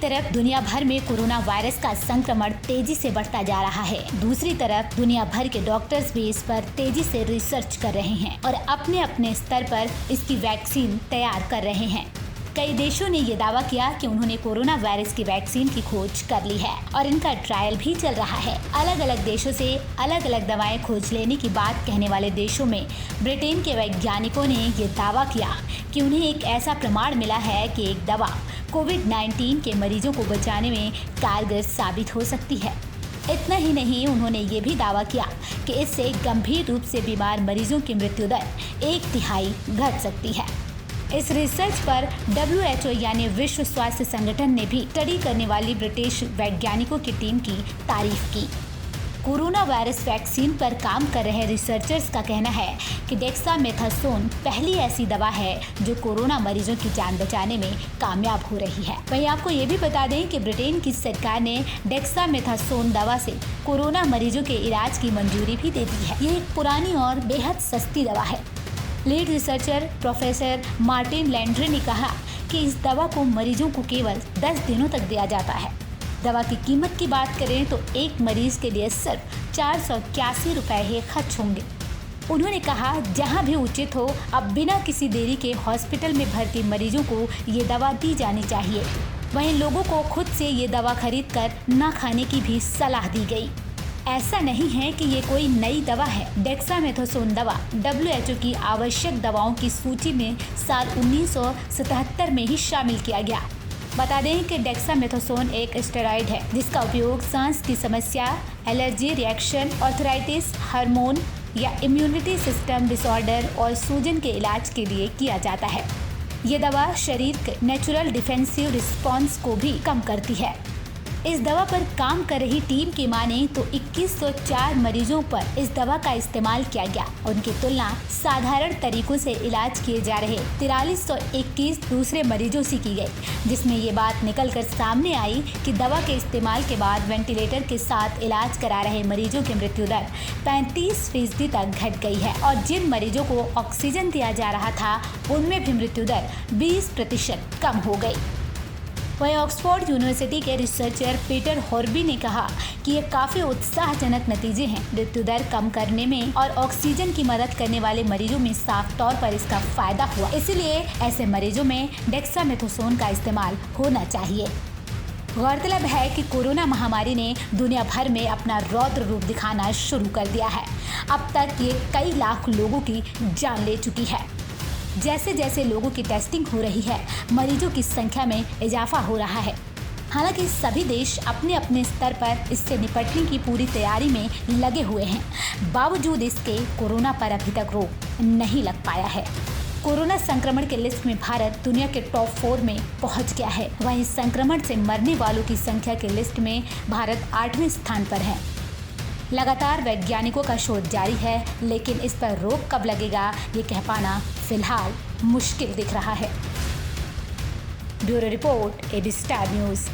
एक तरफ दुनिया भर में कोरोना वायरस का संक्रमण तेजी से बढ़ता जा रहा है, दूसरी तरफ दुनिया भर के डॉक्टर्स भी इस पर तेजी से रिसर्च कर रहे हैं और अपने अपने स्तर पर इसकी वैक्सीन तैयार कर रहे हैं। कई देशों ने ये दावा किया कि उन्होंने कोरोना वायरस की वैक्सीन की खोज कर ली है और इनका ट्रायल भी चल रहा है। अलग अलग देशों से अलग अलग दवाएं खोज लेने की बात कहने वाले देशों में ब्रिटेन के वैज्ञानिकों ने ये दावा किया कि उन्हें एक ऐसा प्रमाण मिला है कि एक दवा कोविड-19 के मरीजों को बचाने में कारगर साबित हो सकती है। इतना ही नहीं, उन्होंने ये भी दावा किया कि इससे गंभीर रूप से बीमार मरीजों की मृत्यु दर 1/3 घट सकती है। इस रिसर्च पर WHO यानी विश्व स्वास्थ्य संगठन ने भी स्टडी करने वाली ब्रिटिश वैज्ञानिकों की टीम की तारीफ की। कोरोना वायरस वैक्सीन पर काम कर रहे रिसर्चर्स का कहना है कि डेक्सामेथासोन पहली ऐसी दवा है जो कोरोना मरीजों की जान बचाने में कामयाब हो रही है। वहीं आपको ये भी बता दें कि ब्रिटेन की सरकार ने डेक्सामेथासोन दवा से कोरोना मरीजों के इलाज की मंजूरी भी दे दी है। ये एक पुरानी और बेहद सस्ती दवा है। लीड रिसर्चर प्रोफेसर मार्टिन लैंड्रे ने कहा कि इस दवा को मरीजों को केवल 10 दिनों तक दिया जाता है। दवा की कीमत की बात करें तो एक मरीज के लिए सिर्फ 481 रुपए ही खर्च होंगे। उन्होंने कहा, जहां भी उचित हो अब बिना किसी देरी के हॉस्पिटल में भर्ती मरीजों को ये दवा दी जानी चाहिए। वहीं लोगों को खुद से ये दवा खरीद कर न खाने की भी सलाह दी गई। ऐसा नहीं है कि ये कोई नई दवा है। डेक्सामेथासोन दवा WHO की आवश्यक दवाओं की सूची में साल 1977 में ही शामिल किया गया। बता दें कि डेक्सामेथासोन एक स्टेरॉइड है जिसका उपयोग सांस की समस्या, एलर्जी रिएक्शन, आर्थराइटिस, हार्मोन या इम्यूनिटी सिस्टम डिसऑर्डर और सूजन के इलाज के लिए किया जाता है। ये दवा शरीर के नेचुरल डिफेंसिव रिस्पॉन्स को भी कम करती है। इस दवा पर काम कर रही टीम की माने तो 2104 मरीजों पर इस दवा का इस्तेमाल किया गया। उनकी तुलना साधारण तरीकों से इलाज किए जा रहे 4321 दूसरे मरीजों से की गई, जिसमें ये बात निकल कर सामने आई कि दवा के इस्तेमाल के बाद वेंटिलेटर के साथ इलाज करा रहे मरीजों की मृत्यु दर 35% तक घट गई है और जिन मरीजों को ऑक्सीजन दिया जा रहा था उनमें भी मृत्यु दर 20% कम हो गई। वहीं ऑक्सफोर्ड यूनिवर्सिटी के रिसर्चर पीटर हॉर्बी ने कहा कि ये काफी उत्साहजनक नतीजे हैं। मृत्यु दर कम करने में और ऑक्सीजन की मदद करने वाले मरीजों में साफ तौर पर इसका फायदा हुआ, इसलिए ऐसे मरीजों में डेक्सामेथासोन का इस्तेमाल होना चाहिए। गौरतलब है कि कोरोना महामारी ने दुनिया भर में अपना रौद्र रूप दिखाना शुरू कर दिया है। अब तक ये कई लाख लोगों की जान ले चुकी है। जैसे जैसे लोगों की टेस्टिंग हो रही है, मरीजों की संख्या में इजाफा हो रहा है। हालांकि सभी देश अपने अपने स्तर पर इससे निपटने की पूरी तैयारी में लगे हुए हैं। बावजूद इसके कोरोना पर अभी तक रोक नहीं लग पाया है। कोरोना संक्रमण के लिस्ट में भारत दुनिया के टॉप 4 में पहुंच गया है। वहीं संक्रमण से मरने वालों की संख्या के लिस्ट में भारत 8वें स्थान पर है। लगातार वैज्ञानिकों का शोध जारी है, लेकिन इस पर रोक कब लगेगा ये कह पाना फिलहाल मुश्किल दिख रहा है। Bureau report, ABC star news.